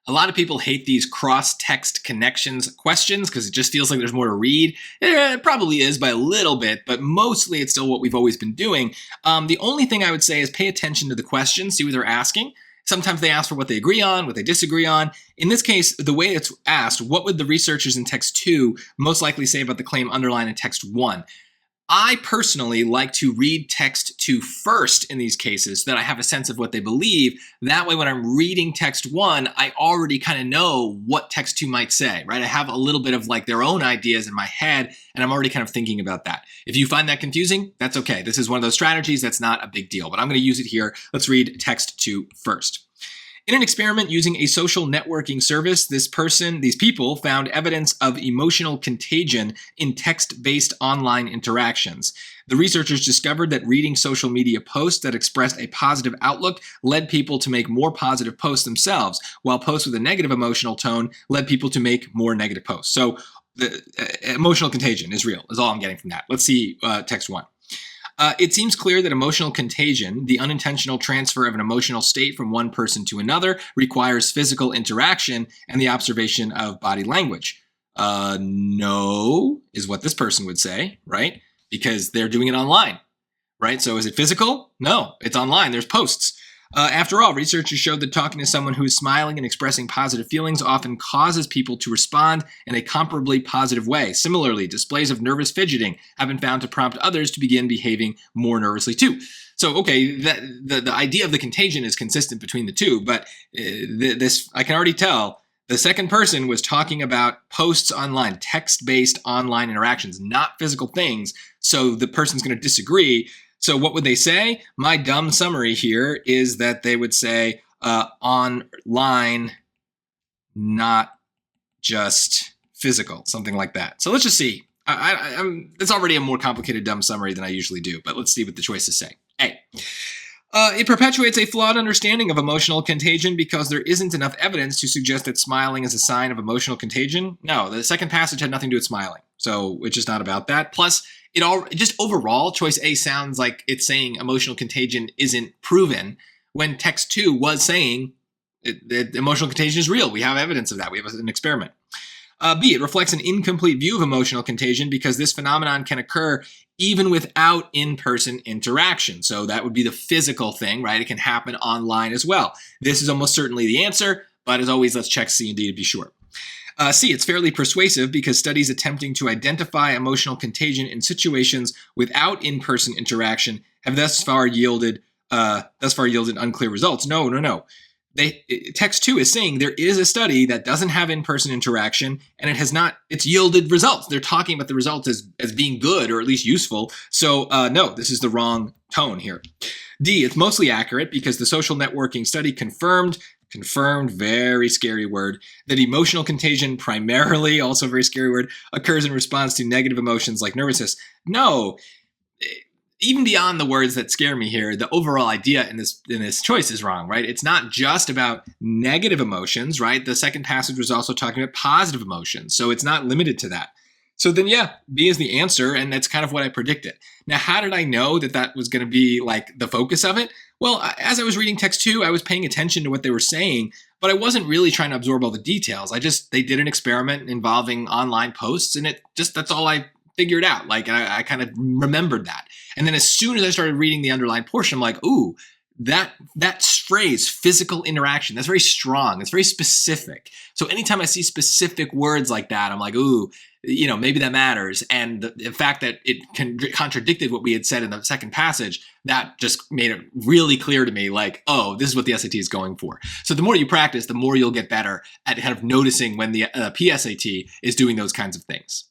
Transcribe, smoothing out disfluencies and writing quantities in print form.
A lot of people hate these cross-text connections questions because it just feels like there's more to read. It probably is by a little bit, but mostly it's still what we've always been doing. The only thing I would say is pay attention to the questions, see what they're asking. Sometimes they ask for what they agree on, what they disagree on. In this case, the way it's asked, what would the researchers in text 2 most likely say about the claim underlined in text 1? I personally like to read text 2 first in these cases so that I have a sense of what they believe. That way, when I'm reading text 1, I already kind of know what text 2 might say, right? I have a little bit of like their own ideas in my head, and I'm already kind of thinking about that. If you find that confusing, that's okay. This is one of those strategies that's not a big deal, but I'm going to use it here. Let's read text 2 first. In an experiment using a social networking service, these people found evidence of emotional contagion in text-based online interactions. The researchers discovered that reading social media posts that expressed a positive outlook led people to make more positive posts themselves, while posts with a negative emotional tone led people to make more negative posts. So the emotional contagion is real, is all I'm getting from that. Let's see text 1. It seems clear that emotional contagion, the unintentional transfer of an emotional state from one person to another, requires physical interaction and the observation of body language. No, is what this person would say, right? Because they're doing it online, right? So is it physical? No, it's online. There's posts. After all, researchers showed that talking to someone who is smiling and expressing positive feelings often causes people to respond in a comparably positive way. Similarly, displays of nervous fidgeting have been found to prompt others to begin behaving more nervously too. So, okay, the idea of the contagion is consistent between the two, but this I can already tell the second person was talking about posts online, text-based online interactions, not physical things. So the person's going to disagree. So what would they say? My dumb summary here is that they would say online, not just physical, something like that. So let's just see. It's already a more complicated dumb summary than I usually do, but let's see what the choices say. A. It perpetuates a flawed understanding of emotional contagion because there isn't enough evidence to suggest that smiling is a sign of emotional contagion. No, the second passage had nothing to do with smiling, so it's just not about that. Plus, just overall, choice A sounds like it's saying emotional contagion isn't proven, when text 2 was saying that emotional contagion is real. We have evidence of that. We have an experiment. B, it reflects an incomplete view of emotional contagion because this phenomenon can occur even without in-person interaction. So that would be the physical thing, right? It can happen online as well. This is almost certainly the answer, but as always, let's check C and D to be sure. C, it's fairly persuasive because studies attempting to identify emotional contagion in situations without in-person interaction have thus far yielded unclear results. No. Text 2 is saying there is a study that doesn't have in-person interaction and it's yielded results. They're talking about the results as being good or at least useful. So no, this is the wrong tone here. D, it's mostly accurate because the social networking study confirmed, very scary word, that emotional contagion primarily, also a very scary word, occurs in response to negative emotions like nervousness. No, even beyond the words that scare me here, the overall idea in this choice is wrong, right? It's not just about negative emotions, right? The second passage was also talking about positive emotions, so it's not limited to that. So then, yeah, B is the answer, and that's kind of what I predicted. Now, how did I know that that was going to be like the focus of it? Well, as I was reading text 2, I was paying attention to what they were saying, but I wasn't really trying to absorb all the details. They did an experiment involving online posts, and that's all I figured out. Like, I kind of remembered that. And then as soon as I started reading the underlined portion, I'm like, ooh, that phrase, physical interaction, that's very strong. It's very specific. So anytime I see specific words like that, I'm like, ooh, maybe that matters. And the fact that it contradicted what we had said in the second passage, that just made it really clear to me, like, oh, this is what the SAT is going for. So the more you practice, the more you'll get better at kind of noticing when the PSAT is doing those kinds of things.